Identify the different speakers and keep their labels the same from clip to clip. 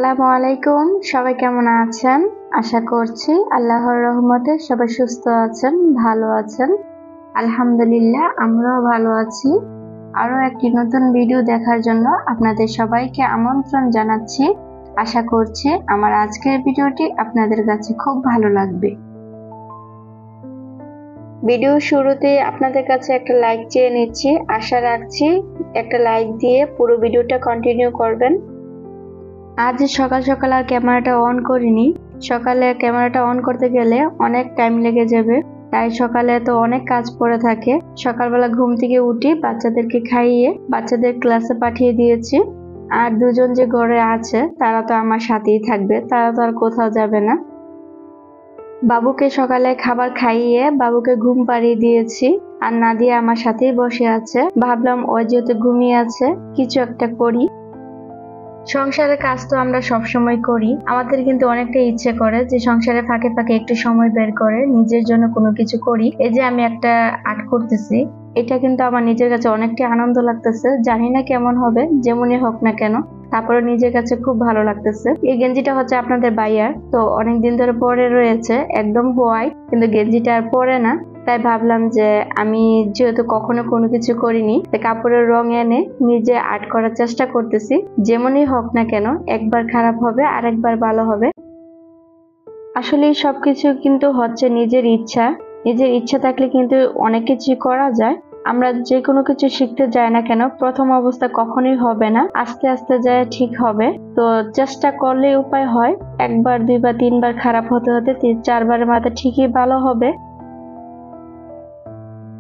Speaker 1: আসসালামু আলাইকুম। সবাই কেমন আছেন? আশা করছি আল্লাহর রহমতে সবাই সুস্থ আছেন, ভালো আছেন। আলহামদুলিল্লাহ আমরাও ভালো আছি। আরো একটি নতুন ভিডিও দেখার জন্য আপনাদের সবাইকে আমন্ত্রণ জানাচ্ছি। আশা করছি আমার আজকের ভিডিওটি আপনাদের কাছে খুব ভালো লাগবে। ভিডিও শুরুতে আপনাদের কাছে একটা লাইক চেয়ে নিচ্ছি। আশা রাখছি একটা লাইক দিয়ে পুরো ভিডিওটা কন্টিনিউ করবেন। আজ সকাল সকাল আর ক্যামেরাটা অন করিনি। সকালে ক্যামেরাটা অন করতে গেলে অনেক টাইম লেগে যাবে, তাই সকালে তো অনেক কাজ পড়ে থাকে। সকালবেলা ঘুম থেকে উঠি, বাচ্চাদেরকে খাইয়ে বাচ্চাদের ক্লাসে পাঠিয়ে দিয়েছি। আর দুজন যে ঘরে আছে তারা তো আমার সাথেই থাকবে, তারা তো আর কোথাও যাবে না। বাবুকে সকালে খাবার খাইয়ে বাবুকে ঘুম পাড়িয়ে দিয়েছি, আর নাদিয়া আমার সাথেই বসে আছে। ভাবলাম ও যেহেতু ঘুমিয়ে আছে কিছু একটা করি। সংসারের কাজ তো আমরা সব সময় করি, আমাদের কিন্তু অনেকটা ইচ্ছে করে যে সংসারে ফাঁকে ফাঁকে একটু সময় বের করে নিজের জন্য কোনো কিছু করি। এই যে আমি একটা আর্ট করতেছি, এটা কিন্তু আমার নিজের কাছে অনেকটা আনন্দ লাগতেছে। জানি না কেমন হবে, যেমনই হোক না কেন, তারপরে নিজের কাছে খুব ভালো লাগতেছে। এই গেঞ্জিটা হচ্ছে আপনাদের বাইয়ার, তো অনেকদিন ধরে পরে রয়েছে, একদম হোয়াইট, কিন্তু গেঞ্জিটা আর পরে না। তাই ভাবলাম যে আমি যেহেতু কখনো কোনো কিছু করিনি, কাপড়ের রং এনে নিজে আর্ট করার চেষ্টা করতেছি। যেমনই হোক না কেন, একবার খারাপ হবে আর একবার ভালো হবে। আসলে সবকিছু কিন্তু হচ্ছে নিজের ইচ্ছা। নিজের ইচ্ছা থাকলে কিন্তু অনেক কিছু করা যায়। আমরা যে কোনো কিছু শিখতে যাই না কেন, প্রথম অবস্থা কখনোই হবে না, আস্তে আস্তে যায় ঠিক হবে। তো চেষ্টা করলে উপায় হয়। একবার দুইবার তিনবার খারাপ হতে হতে 3-4বারের মাথায় ঠিকই ভালো হবে।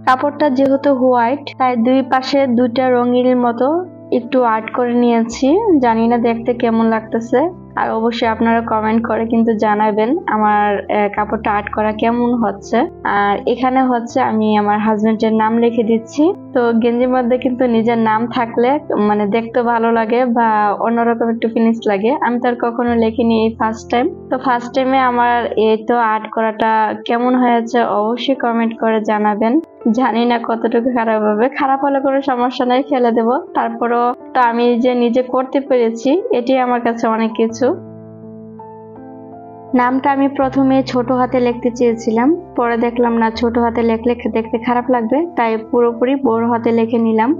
Speaker 1: কাপড়টা যেহেতু হোয়াইট, তাই দুই পাশে দুইটা রঙিন মতো একটু আর্ট করে নিয়েছি। জানি না দেখতে কেমন লাগতেছে, আর অবশ্যই আপনারা কমেন্ট করে কিন্তু জানাবেন আমার কাপড়টা আর্ট করা কেমন হচ্ছে। আর এখানে হচ্ছে আমি আমার হাজবেন্ডের নাম লিখে দিচ্ছি। তো গেঞ্জির মধ্যে কিন্তু নিজের নাম থাকলে মানে দেখতে ভালো লাগে বা অন্যরকম একটু ফিনিশ লাগে। আমি তো আর কখনো লিখিনি, এই ফার্স্ট টাইম। তো ফার্স্ট টাইমে আমার এই তো আর্ট করাটা কেমন হয়েছে অবশ্যই কমেন্ট করে জানাবেন। জানি না কতটুকু খারাপ হবে, খারাপ হলে কোনো সমস্যা নাই, ফেলে দেব। তারপরও তো আমি যে নিজে করতে পেরেছি, এটি আমার কাছে অনেক কিছু। নামটা আমি প্রথমে ছোট হাতে লিখতে চেয়েছিলাম, পরে দেখলাম না, ছোট হাতে লিখলে দেখতে খারাপ লাগবে, তাই পুরোপুরি বড় হাতে লিখে নিলাম।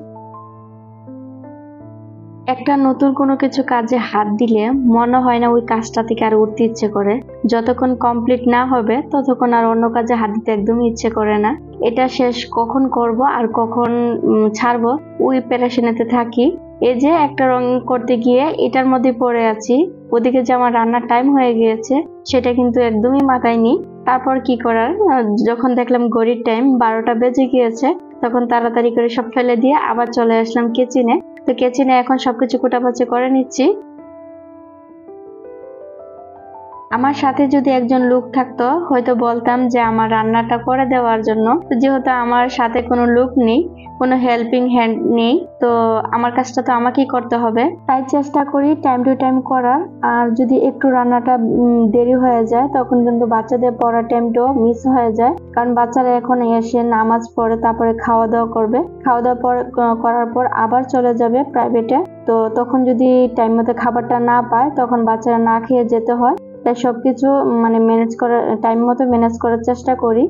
Speaker 1: একটা নতুন কোনো কিছু কাজে হাত দিলে মনে হয় না ওই কাজটা থেকে আর উঠতে ইচ্ছে করে। যতক্ষণ কমপ্লিট না হবে ততক্ষণ আর অন্য কাজে হাত দিতে একদমই ইচ্ছে করে না। এটা শেষ কখন করব আর কখন ছাড়বো, ওই প্যারাশানিতে থাকি। এই যে একটা রং করতে গিয়ে এটার মধ্যে পড়ে আছি, ওদিকে যে আমার রান্নার টাইম হয়ে গিয়েছে সেটা কিন্তু একদমই মাথায় নেই। তারপর কি করার, যখন দেখলাম ঘড়ির টাইম 12টা বেজে গিয়েছে, তখন তাড়াতাড়ি করে সব ফেলে দিয়ে আবার চলে আসলাম কিচেনে। তো কিচেনে এখন সবকিছু কোটাবাচি করে নিচ্ছি। আমার সাথে যদি একজন লোক থাকতো হয়তো বলতাম যে আমার রান্নাটা করে দেওয়ার জন্য। তো যেহেতু আমার সাথে কোনো লোক নেই, কোনো হেল্পিং হ্যান্ড নেই, তো আমার কাজটা তো আমাকেই করতে হবে। তাই চেষ্টা করি টাইম টু টাইম করার। আর যদি একটু রান্নাটা দেরি হয়ে যায় তখন কিন্তু বাচ্চাদের পড়ার টাইমটাও মিস হয়ে যায়, কারণ বাচ্চারা এখন এসে নামাজ পড়ে তারপরে খাওয়া দাওয়া করবে, খাওয়া দাওয়া করার পর আবার চলে যাবে প্রাইভেটে। তো তখন যদি টাইম মতো খাবারটা না পায় তখন বাচ্চারা না খেয়ে যেতে হয়। তাই সবকিছু মানে ম্যানেজ করার টাইম মতো ম্যানেজ করার চেষ্টা করি।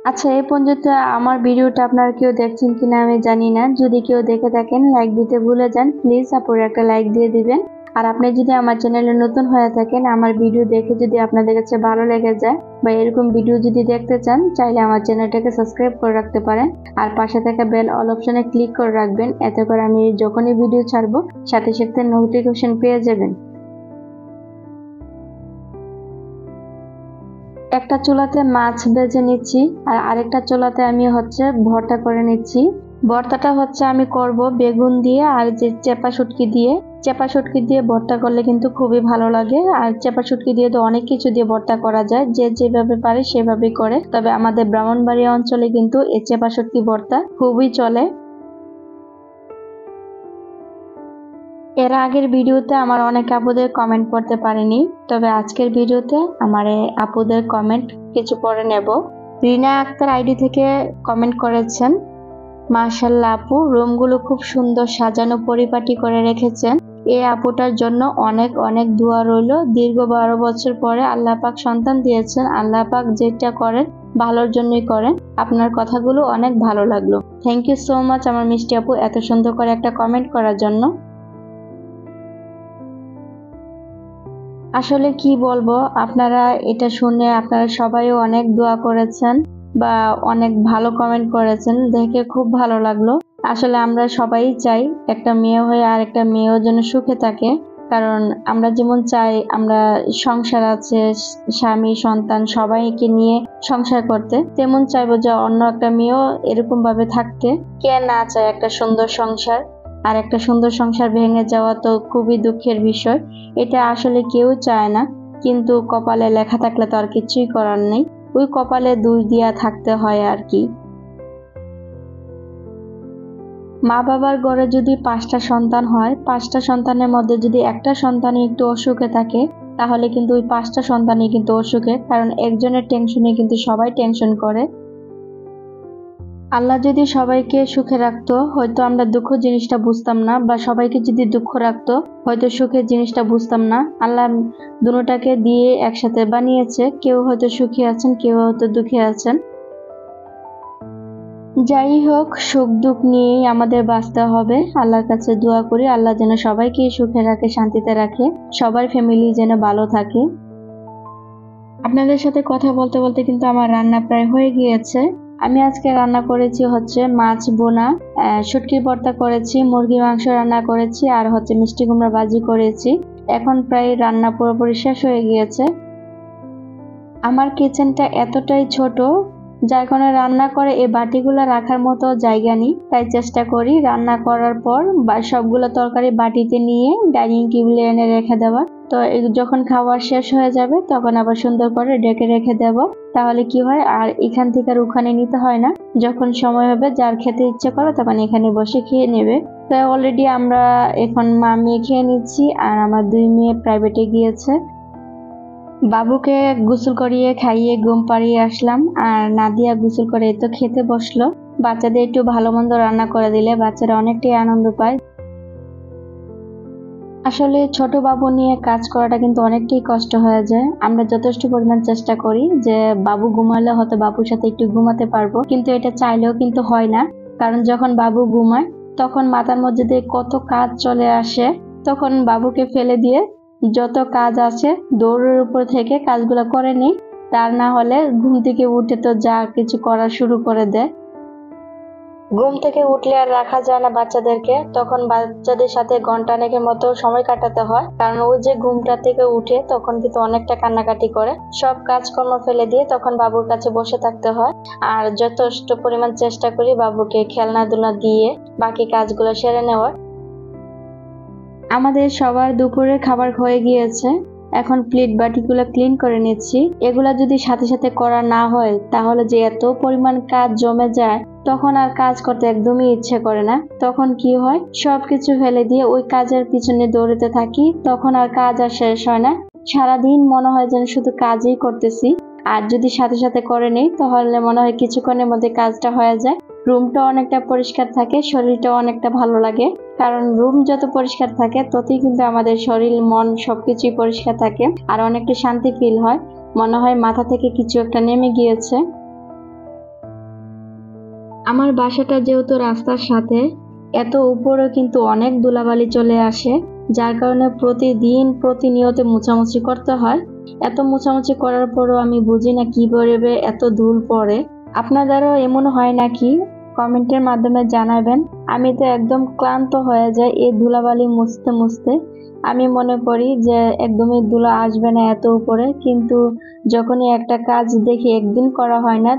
Speaker 1: আচ্ছা, এই পর্যন্ত আমার ভিডিওটা আপনারা কেউ দেখছেন কিনা আমি জানি না। যদি কেউ দেখে থাকেন লাইক দিতে ভুলে যান, প্লিজ আপুর একটা লাইক দিয়ে দিবেন। আর আপনি যদি আমার চ্যানেলে নতুন হয়ে থাকেন, আমার ভিডিও দেখে যদি আপনাদের কাছে ভালো লেগে যায় বা এরকম ভিডিও যদি দেখতে চান, চাইলে আমার চ্যানেলটাকে সাবস্ক্রাইব করে রাখতে পারেন। আর পাশে থাকা বেল অল অপশনে ক্লিক করে রাখবেন, এতে করে আমি যখনই ভিডিও ছাড়বো সাথে সাথে নোটিফিকেশন পেয়ে যাবেন। একটা চুলাতে মাছ ভেজে নিচ্ছি আর আরেকটা চুলাতে আমি হচ্ছে ভর্তা করে নিচ্ছি। ভর্তাটা হচ্ছে আমি করব বেগুন দিয়ে আর যে চেপা শুটকি দিয়ে। চেপা শুটকি দিয়ে ভর্তা করলে কিন্তু খুবই ভালো লাগে, আর চেপা শুটকি দিয়ে তো অনেক কিছু দিয়ে ভর্তা করা যায়, যে যেভাবে পারে সেভাবেই করে। তবে আমাদের ব্রাহ্মণবাড়িয়া অঞ্চলে কিন্তু এই চেপা শুটকি ভর্তা খুবই চলে। এর আগের ভিডিওতে আমার অনেক আপুদের কমেন্ট পড়তে পারিনি, তবে আজকের ভিডিওতে আমার এই আপুদের কমেন্ট কিছু পড়ে নেব। রিনা আক্তার আইডি থেকে কমেন্ট করেছেন, মাশাআল্লাহ আপু, রুমগুলো খুব সুন্দর সাজানো পরিপাটি করে রেখেছেন। এই আপুটার জন্য অনেক অনেক দোয়া রইল। দীর্ঘ 12 বছর পরে আল্লাহ পাক সন্তান দিয়েছেন। আল্লাহ পাক যেটা করেন ভালোর জন্যই করেন। আপনার কথাগুলো অনেক ভালো লাগলো। থ্যাংক ইউ সো মাচ আমার মিষ্টি আপু এত সুন্দর করে একটা কমেন্ট করার জন্য। আসলে কি বলবো, আপনারা এটা শুনে আপনারা সবাইও অনেক দোয়া করেছেন বা অনেক ভালো কমেন্ট করেছেন, দেখে খুব ভালো লাগলো। আসলে আমরা সবাই চাই একটা মেয়ে হয়ে আর একটা মেয়েও যেন সুখে থাকে, কারণ আমরা যেমন চাই আমরা সংসার আছে, স্বামী সন্তান সবাইকে নিয়ে সংসার করতে, তেমন চাইবো যে অন্য একটা মেয়েও এরকম ভাবে থাকতে। কে না চায় একটা সুন্দর সংসার? আর একটা সুন্দর সংসার ভেঙে যাওয়া তো খুবই দুঃখের বিষয়। এটা আসলে কেউ চায় না, কিন্তু কপালে লেখা থাকলে তো আর কিছুই করার নেই। ওই কপালে দুই দিয়া থাকতে হয় আর কি। মা বাবার ঘরে যদি 5টা সন্তান হয়, 5টা সন্তানের মধ্যে যদি একটা সন্তানই একটু অসুখে থাকে, তাহলে কিন্তু ওই 5টা সন্তানই কিন্তু অসুখে, কারণ একজনের টেনশনে কিন্তু সবাই টেনশন করে। আল্লাহ যদি সবাইকে সুখে রাখতো, হয়তো আমরা দুঃখ জিনিসটা বুঝতাম না, বা সবাইকে যদি দুঃখ রাখতো হয়তো সুখের জিনিসটা বুঝতাম না। আল্লাহ দুটোটাকে দিয়ে একসাথে বানিয়েছে, কেউ হয়তো সুখী আছেন, কেউ হয়তো দুঃখী আছেন। যাই হোক, সুখ দুঃখ নিয়েই আমাদের বাঁচতে হবে। আল্লাহর কাছে দোয়া করি আল্লাহ যেন সবাইকে সুখে রাখে, শান্তিতে রাখে, সবার ফ্যামিলি যেন ভালো থাকে। আপনাদের সাথে কথা বলতে বলতে কিন্তু আমার রান্না প্রায় হয়ে গিয়েছে। আমি আজকে রান্না করেছি হচ্ছে মাছ বোনা, শুটকি ভর্তা করেছি, মুরগি মাংস রান্না করেছি, আর হচ্ছে মিষ্টি কুমড়া ভাজি করেছি। এখন প্রায় রান্না পুরোপুরি শেষ হয়ে গিয়েছে। আমার কিচেনটা এতটাই ছোট, যার কারণে রান্না করে এই বাটিগুলো রাখার মতো জায়গা নেই। তাই চেষ্টা করি রান্না করার পর বা সবগুলো তরকারি বাটিতে নিয়ে ডাইনিং টেবিলে এনে রেখে দেওয়া। তো যখন খাওয়া শেষ হয়ে যাবে তখন আবার সুন্দর করে ঢেকে রেখে দেব। তাহলে কি হয়, আর এখান থেকে আর ওখানে নিতে হয় না। যখন সময় হবে যার খেতে ইচ্ছে করে তখন এখানে বসে খেয়ে নেবে। তো অলরেডি আমরা এখন মা মেয়ে খেয়ে নিচ্ছি, আর আমার 2 মেয়ে প্রাইভেটে গিয়েছে। বাবুকে গোসল করিয়ে খাইয়ে ঘুম পাড়িয়ে আসলাম, আর নাদিয়া গোসল করে তো খেতে বসলো। বাচ্চাদের একটু ভালো মন্দ রান্না করে দিলে বাচ্চারা অনেকটাই আনন্দ পায়। আসলে ছোট বাবু নিয়ে কাজ করাটা কিন্তু অনেকটাই কষ্ট হয়ে যায়। আমরা যথেষ্ট পরিমাণ চেষ্টা করি যে বাবু ঘুমালে হয়তো বাবুর সাথে একটু ঘুমাতে পারবো, কিন্তু এটা চাইলেও কিন্তু হয় না। কারণ যখন বাবু ঘুমায় তখন মাথার মধ্যে দিয়ে কত কাজ চলে আসে, তখন বাবুকে ফেলে দিয়ে যত কাজ আছে দৌড়ের উপর থেকে কাজগুলো করে নিই। তার না হলে ঘুম থেকে উঠে তো যা কিছু করা শুরু করে দেয়। ঘুম থেকে উঠলে আর রাখা যায় না বাচ্চাদেরকে, তখন বাচ্চাদের সাথে ঘন্টাখানেকের মতো সময় কাটাতে হয়, কারণ ও যে ঘুমটা থেকে উঠে তখন কিন্তু অনেকটা কান্নাকাটি করে। সব কাজকর্ম ফেলে দিয়ে তখন বাবুর কাছে বসে থাকতে হয়। আর যথেষ্ট পরিমাণ চেষ্টা করি বাবুকে খেলনাধুলা দিয়ে বাকি কাজগুলো সেরে নেওয়ার। আমাদের সবার দুপুরের খাবার হয়ে গিয়েছে, এখন প্লেট বাটিগুলো ক্লিন করে নিচ্ছি। এগুলা যদি সাথে সাথে করা না হয় তাহলে যে এত পরিমাণ কাজ জমে যায়, তখন আর কাজ করতে একদমই ইচ্ছে করে না। তখন কি হয়, সবকিছু ফেলে দিয়ে ওই কাজের পিছনে দৌড়াতে থাকি, তখন আর কাজ আর শেষ হয় না। সারাদিন মনে হয় যেন শুধু কাজই করতেছি। আর যদি সাথে সাথে করে নেই তাহলে মনে হয় কিছুক্ষণের মধ্যে কাজটা হয়ে যায়। রুমটা অনেকটা পরিষ্কার থাকে, শরীরটাও অনেকটা ভালো লাগে। কারণ রুম যত পরিষ্কার থাকে ততই কিন্তু আমাদের শরীর মন সবকিছুই পরিষ্কার থাকে, আর অনেকটা শান্তি ফিল হয়, মনে হয় মাথা থেকে কিছু একটা নেমে গিয়েছে। আমার বাসাটা যেহেতু রাস্তার সাথে, এত উপরেও কিন্তু অনেক ধুলাবালি চলে আসে, যার কারণে প্রতিদিন প্রতিনিয়ত মোছামুছি করতে হয়। এত মোছামুছি করার পরও আমি বুঝি না কি পরিবে এত ধুল পড়ে। আপনাদেরও এমন হয় নাকি? কমেন্টের মাধ্যমে জানাবেন। আমি তো একদম ক্লান্ত হয়ে যাই এই ধুলাবালি মুছতে মুছতে। আমি মনে করি যে একদমই ধুলা আসবে না এত উপরে, কিন্তু যখনই একটা কাজ দেখি একদিন করা হয় না,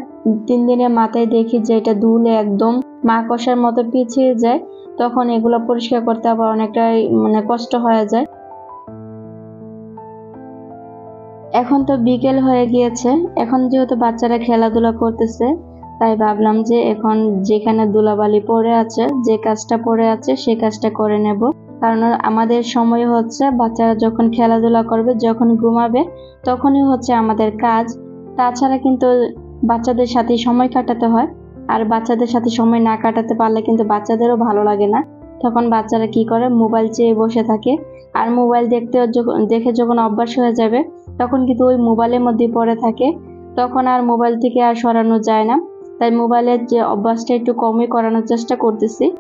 Speaker 1: 3 দিনের মাথায় দেখি যে এটা ধুলে একদম মাকড়সার মতো পিছিয়ে যায়, তখন এগুলো পরিষ্কার করতে আবার অনেকটাই কষ্ট হয়ে যায়। এখন তো বিকেল হয়ে গিয়েছে, এখন যেহেতু বাচ্চারা খেলাধুলা করতেছে, তাই ভাবলাম যে এখন যেখানে ধুলাবালি পড়ে আছে, যে কাজটা পড়ে আছে সে কাজটা করে নেব। কারণ আমাদের সময় হচ্ছে বাচ্চারা যখন খেলাধুলা করবে, যখন ঘুমাবে, তখনই হচ্ছে আমাদের কাজ। তাছাড়া কিন্তু বাচ্চাদের সাথে সময় কাটাতে হয়। আর বাচ্চাদের সাথে সময় না কাটাতে পারলে কিন্তু বাচ্চাদেরও ভালো লাগে না। তখন বাচ্চারা কি করে, মোবাইল চেয়ে বসে থাকে। আর মোবাইল দেখে যখন অভ্যাস হয়ে যাবে, তখন কিন্তু ওই মোবাইলের মধ্যে পড়ে থাকে। তখন আর মোবাইল থেকে আর সরানো যায় না। তাই মোবাইলের যে অভ্যাসটা একটু কমই করানোর চেষ্টা করতেছি।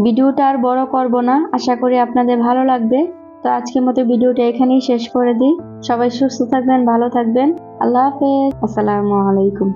Speaker 1: ভিডিওটা আর বড় করব না, আশা করি আপনাদের ভালো লাগবে। তো আজকের মতো ভিডিওটা এখানেই শেষ করে দিই। সবাই সুস্থ থাকবেন, ভালো থাকবেন। আল্লাহ হাফেজ, আসসালামু আলাইকুম।